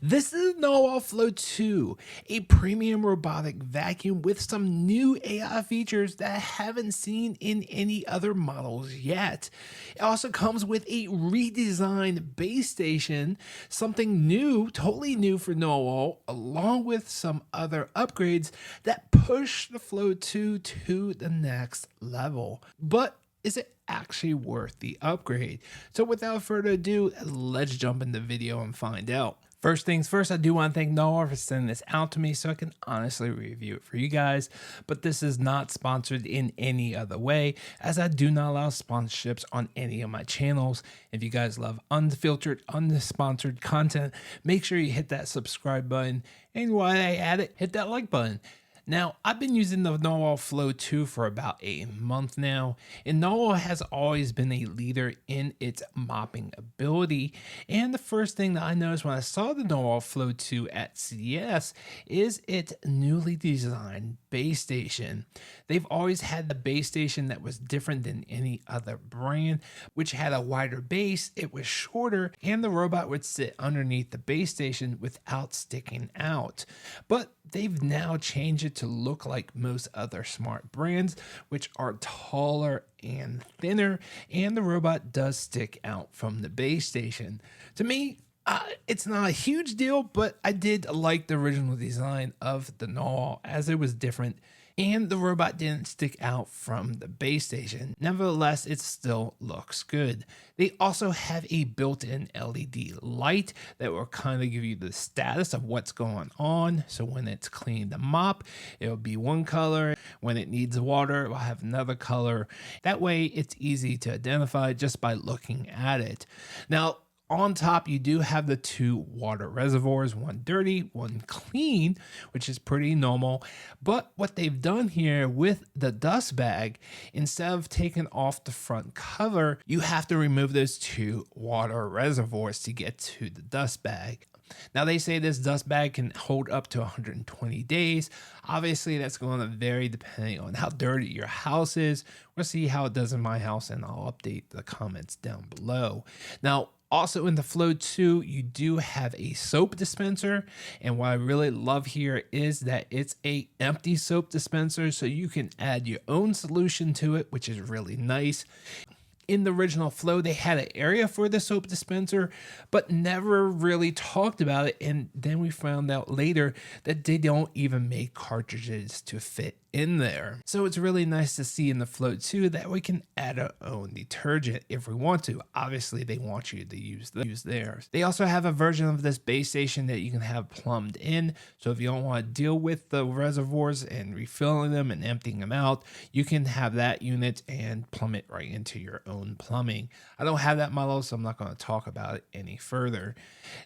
This is Narwhal Flow 2, a premium robotic vacuum with some new AI features that I haven't seen in any other models yet. It also comes with a redesigned base station, something new, totally new for Narwhal, along with some other upgrades that push the Flow 2 to the next level. But is it actually worth the upgrade? So without further ado, let's jump in the video and find out. First things first, I do want to thank Narwhal for sending this out to me so I can honestly review it for you guys, but this is not sponsored in any other way, as I do not allow sponsorships on any of my channels. If you guys love unfiltered, unsponsored content, make sure you hit that subscribe button, and while I at it, hit that like button. Now, I've been using the Narwhal Flow 2 for about a month now, and Narwhal has always been a leader in its mopping ability. And the first thing that I noticed when I saw the Narwhal Flow 2 at CES is its newly designed base station. They've always had the base station that was different than any other brand, which had a wider base, it was shorter, and the robot would sit underneath the base station without sticking out. But they've now changed it to look like most other smart brands, which are taller and thinner, and the robot does stick out from the base station. To me, it's not a huge deal, but I did like the original design of the Narwhal as it was different, and the robot didn't stick out from the base station. Nevertheless, it still looks good. They also have a built-in LED light that will kind of give you the status of what's going on. So when it's cleaning the mop, it'll be one color. When it needs water, it will have another color. That way, it's easy to identify just by looking at it. Now, on top, you do have the two water reservoirs, one dirty, one clean, which is pretty normal. But what they've done here with the dust bag, instead of taking off the front cover, you have to remove those two water reservoirs to get to the dust bag. Now, they say this dust bag can hold up to 120 days. Obviously, that's going to vary depending on how dirty your house is. We'll see how it does in my house, and I'll update the comments down below. Now, also in the Flow 2, you do have a soap dispenser, and what I really love here is that it's a empty soap dispenser, so you can add your own solution to it, which is really nice. In the original Flow, they had an area for the soap dispenser, but never really talked about it, and then we found out later that they don't even make cartridges to fit in there. So it's really nice to see in the Flow 2 that we can add our own detergent if we want to. Obviously, they want you to use theirs. They also have a version of this base station that you can have plumbed in. So if you don't want to deal with the reservoirs and refilling them and emptying them out, you can have that unit and plumb it right into your own plumbing. I don't have that model, so I'm not going to talk about it any further.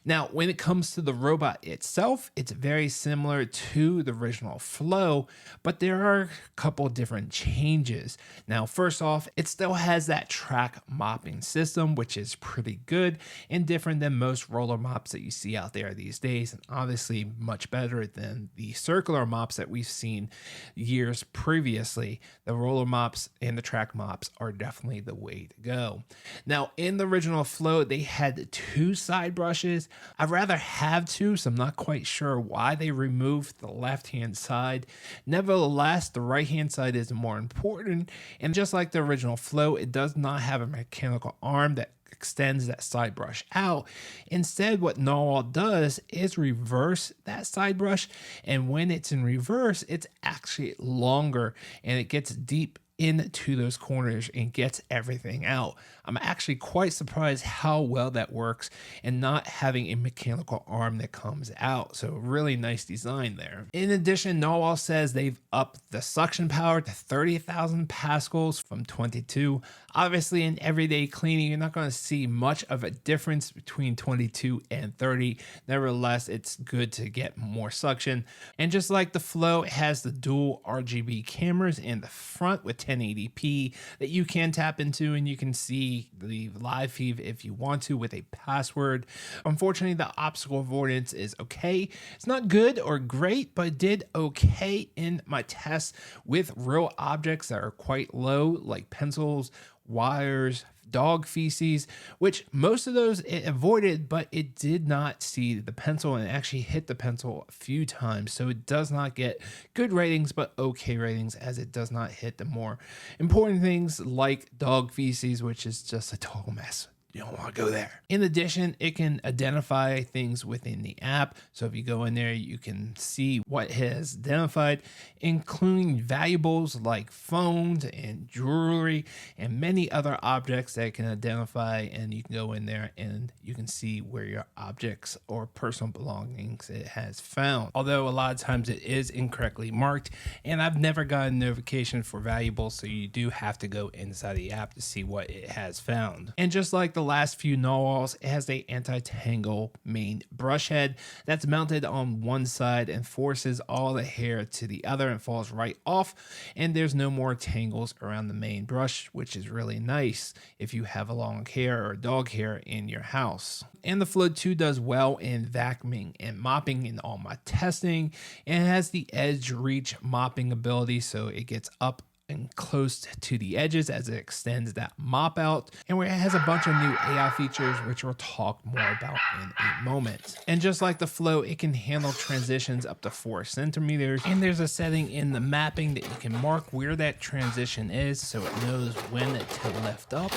Now, when it comes to the robot itself, it's very similar to the original Flow, but there are a couple different changes. Now, first off, it still has that track mopping system, which is pretty good and different than most roller mops that you see out there these days, and obviously much better than the circular mops that we've seen years previously. The roller mops and the track mops are definitely the way to go. Now, in the original Flow, they had two side brushes. I'd rather have two, so I'm not quite sure why they removed the left-hand side. Nevertheless, the right-hand side is more important, and just like the original Flow, it does not have a mechanical arm that extends that side brush out. Instead, what Narwhal does is reverse that side brush, and when it's in reverse, it's actually longer and it gets deep into those corners and gets everything out. I'm actually quite surprised how well that works and not having a mechanical arm that comes out. So really nice design there. In addition, Narwhal says they've upped the suction power to 30,000 pascals from 22. Obviously, in everyday cleaning, you're not going to see much of a difference between 22 and 30. Nevertheless, it's good to get more suction. And just like the Flow, it has the dual RGB cameras in the front with 1080p that you can tap into, and you can see the live feed if you want to with a password. Unfortunately, the obstacle avoidance is okay. It's not good or great, but it did okay in my tests with real objects that are quite low, like pencils, wires, dog feces, which most of those it avoided, but it did not see the pencil and actually hit the pencil a few times. So it does not get good ratings, but okay ratings, as it does not hit the more important things like dog feces, which is just a total mess. You don't want to go there. In addition, it can identify things within the app. So if you go in there, you can see what it has identified, including valuables like phones and jewelry and many other objects that it can identify. And you can go in there and you can see where your objects or personal belongings it has found. Although a lot of times it is incorrectly marked, and I've never gotten a notification for valuables. So you do have to go inside the app to see what it has found. And just like the last few Narwhals, it has a anti-tangle main brush head that's mounted on one side and forces all the hair to the other and falls right off, and there's no more tangles around the main brush, which is really nice if you have a long hair or dog hair in your house. And the Flow 2 does well in vacuuming and mopping in all my testing, and it has the edge reach mopping ability, so it gets up and close to the edges as it extends that mop out, and where it has a bunch of new AI features, which we'll talk more about in a moment. And just like the Flow, it can handle transitions up to 4 centimeters, and there's a setting in the mapping that you can mark where that transition is so it knows when to lift up.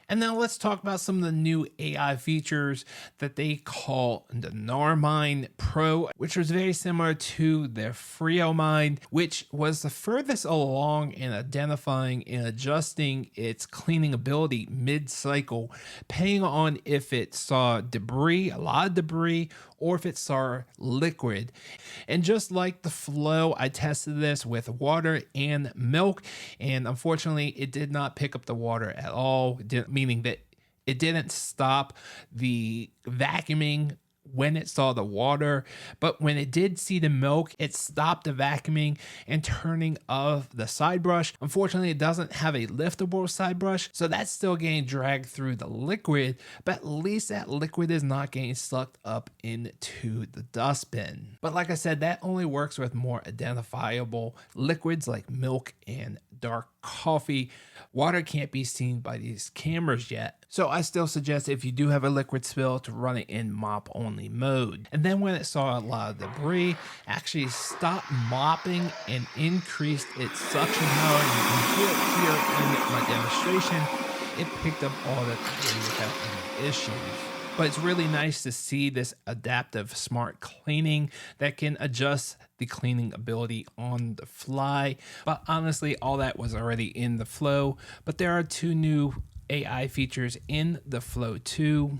And now let's talk about some of the new AI features that they call the Narmind Pro, which was very similar to their FreoMind, which was the furthest along in identifying and adjusting its cleaning ability mid-cycle, depending on if it saw debris, a lot of debris, or if it saw liquid. And just like the Flow, I tested this with water and milk, and unfortunately it did not pick up the water at all, meaning that it didn't stop the vacuuming when it saw the water, but when it did see the milk, it stopped the vacuuming and turning of the side brush. Unfortunately, it doesn't have a liftable side brush, so that's still getting dragged through the liquid, but at least that liquid is not getting sucked up into the dustbin. But like I said, that only works with more identifiable liquids like milk and dark coffee. Water can't be seen by these cameras yet. So I still suggest if you do have a liquid spill to run it in mop only mode. And then when it saw a lot of debris, actually stopped mopping and increased its suction power. You can hear it here in my demonstration. It picked up all the debris without any issues. But it's really nice to see this adaptive smart cleaning that can adjust the cleaning ability on the fly. But honestly, all that was already in the Flow. But there are 2 new AI features in the Flow 2,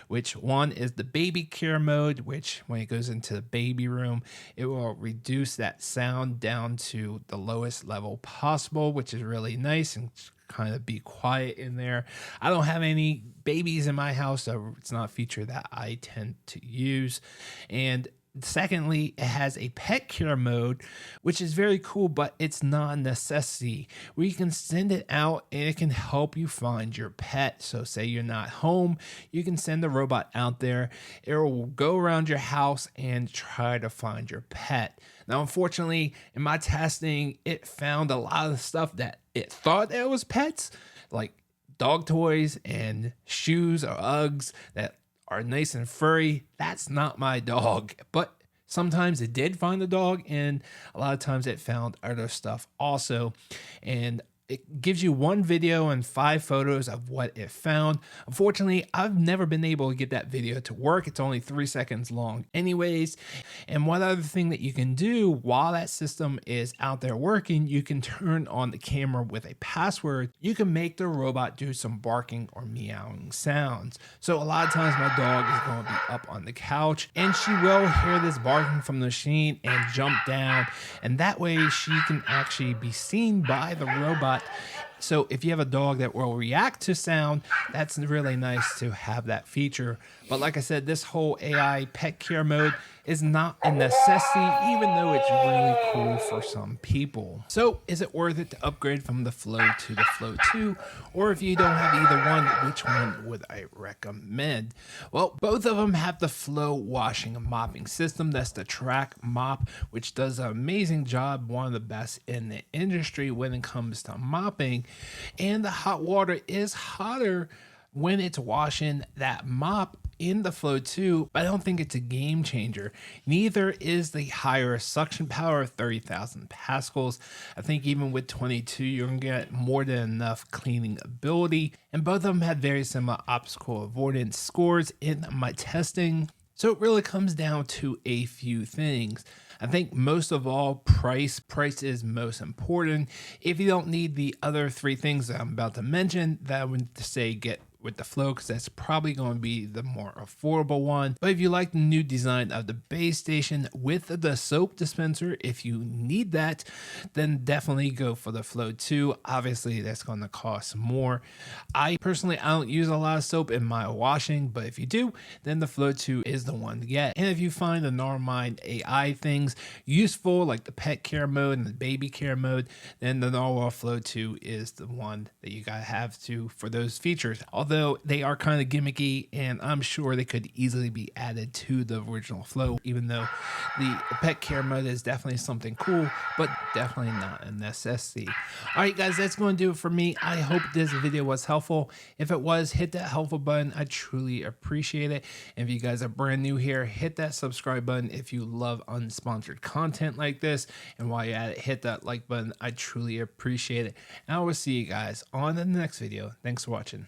which one is the baby care mode, which when it goes into the baby room, it will reduce that sound down to the lowest level possible, which is really nice, and kind of be quiet in there. I don't have any babies in my house, so it's not a feature that I tend to use. And secondly, it has a pet care mode, which is very cool, but it's not a necessity, where you can send it out and it can help you find your pet. So say you're not home, you can send the robot out there. It will go around your house and try to find your pet. Now, unfortunately, in my testing, it found a lot of stuff that it thought it was pets, like dog toys and shoes or Uggs that are nice and furry. That's not my dog. But sometimes it did find the dog, and a lot of times it found other stuff also. And it gives you 1 video and 5 photos of what it found. Unfortunately, I've never been able to get that video to work. It's only 3 seconds long anyways. And one other thing that you can do while that system is out there working, you can turn on the camera with a password. You can make the robot do some barking or meowing sounds. So a lot of times my dog is going to be up on the couch and she will hear this barking from the machine and jump down. And that way she can actually be seen by the robot. So if you have a dog that will react to sound, that's really nice to have that feature. But like I said, this whole AI pet care mode is not a necessity, even though it's really cool for some people. So is it worth it to upgrade from the Flow to the Flow 2? Or if you don't have either one, which one would I recommend? Well, both of them have the Flow washing and mopping system. That's the Track Mop, which does an amazing job, one of the best in the industry when it comes to mopping. And the hot water is hotter when it's washing that mop in the Flow 2, but I don't think it's a game changer. Neither is the higher suction power of 30,000 pascals. I think even with 22, you're gonna get more than enough cleaning ability, and both of them had very similar obstacle avoidance scores in my testing. So it really comes down to a few things. I think most of all, price. Price is most important. If you don't need the other three things that I'm about to mention, that I would say get with the Flow, because that's probably going to be the more affordable one. But if you like the new design of the base station with the soap dispenser, if you need that, then definitely go for the Flow 2. Obviously that's going to cost more. I don't use a lot of soap in my washing, but if you do, then the Flow 2 is the one to get. And if you find the Narwal AI things useful, like the pet care mode and the baby care mode, then the Narwal Flow 2 is the one that you gotta have to for those features. Although they are kind of gimmicky, and I'm sure they could easily be added to the original Flow, even though the pet care mode is definitely something cool, but definitely not a necessity. All right, guys, that's going to do it for me. I hope this video was helpful. If it was, hit that helpful button. I truly appreciate it. And if you guys are brand new here, hit that subscribe button if you love unsponsored content like this. And while you're at it, hit that like button. I truly appreciate it. And I will see you guys on the next video. Thanks for watching.